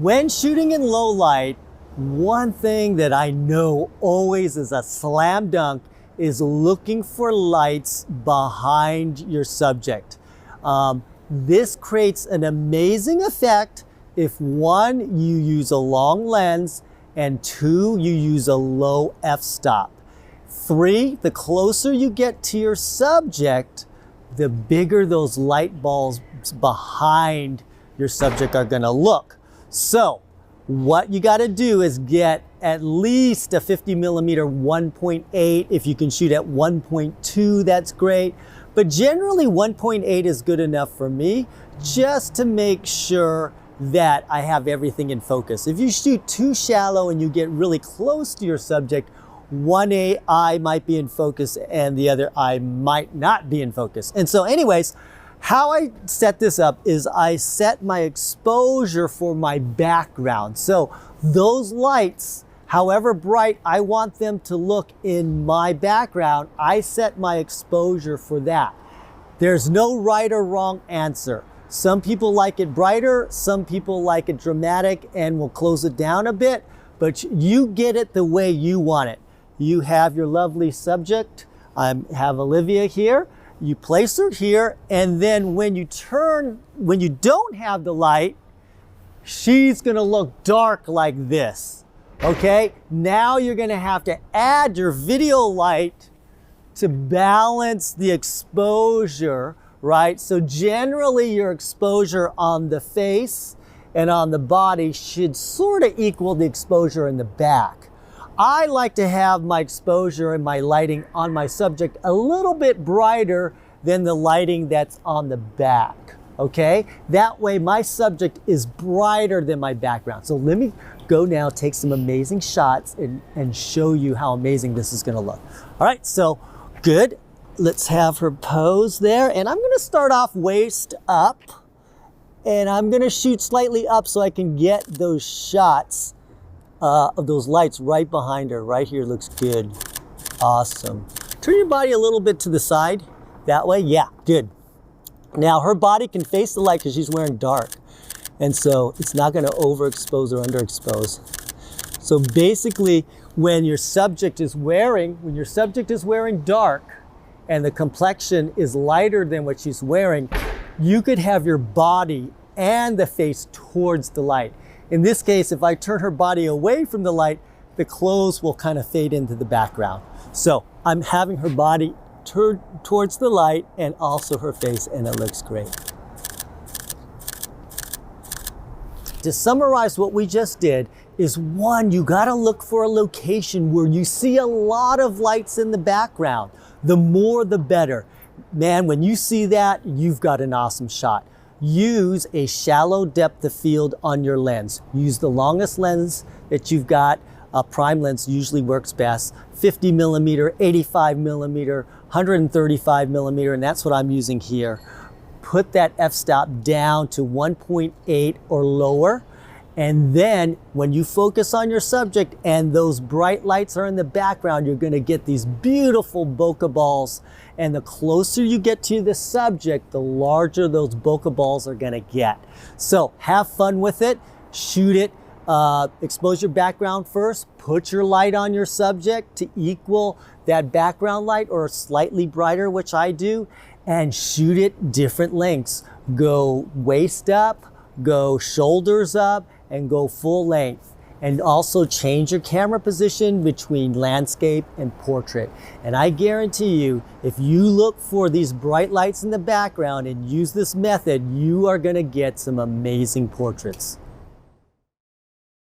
When shooting in low light, one thing that I know always is a slam dunk is looking for lights behind your subject. This creates an amazing effect if one, you use a long lens, and two, you use a low f-stop. Three, the closer you get to your subject, the bigger those light balls behind your subject are gonna look. So what you gotta do is get at least a 50 millimeter 1.8. If you can shoot at 1.2, that's great. But generally 1.8 is good enough for me, just to make sure that I have everything in focus. If you shoot too shallow and you get really close to your subject, one eye might be in focus and the other eye might not be in focus. And so anyways, how I set this up is I set my exposure for my background. So those lights, however bright I want them to look in my background, I set my exposure for that. There's no right or wrong answer. Some people like it brighter, some people like it dramatic and will close it down a bit, but you get it the way you want it. You have your lovely subject. I have Olivia here. You place her here, and then when you don't have the light, she's gonna look dark like this, okay? Now you're gonna have to add your video light to balance the exposure, right? So generally your exposure on the face and on the body should sort of equal the exposure in the back. I like to have my exposure and my lighting on my subject a little bit brighter than the lighting that's on the back, okay? That way my subject is brighter than my background. So let me go now, take some amazing shots and show you how amazing this is gonna look. All right, so good. Let's have her pose there. And I'm gonna start off waist up, and I'm gonna shoot slightly up so I can get those shots of those lights right behind her. Right here looks good. Awesome. Turn your body a little bit to the side. That way, yeah, good. Now her body can face the light because she's wearing dark. And so it's not gonna overexpose or underexpose. So basically, when your subject is wearing dark and the complexion is lighter than what she's wearing, you could have your body and the face towards the light. In this case, if I turn her body away from the light, the clothes will kind of fade into the background. So I'm having her body turned towards the light and also her face, and it looks great. To summarize what we just did is, one, you gotta look for a location where you see a lot of lights in the background. The more, the better. Man, when you see that, you've got an awesome shot. Use a shallow depth of field on your lens. Use the longest lens that you've got. A prime lens usually works best. 50 millimeter, 85 millimeter, 135 millimeter, and that's what I'm using here. Put that f-stop down to 1.8 or lower. And then when you focus on your subject and those bright lights are in the background, you're gonna get these beautiful bokeh balls. And the closer you get to the subject, the larger those bokeh balls are gonna get. So have fun with it, shoot it, expose your background first, put your light on your subject to equal that background light or slightly brighter, which I do, and shoot it different lengths. Go waist up, go shoulders up, and go full length. And also change your camera position between landscape and portrait. And I guarantee you, if you look for these bright lights in the background and use this method, you are gonna get some amazing portraits.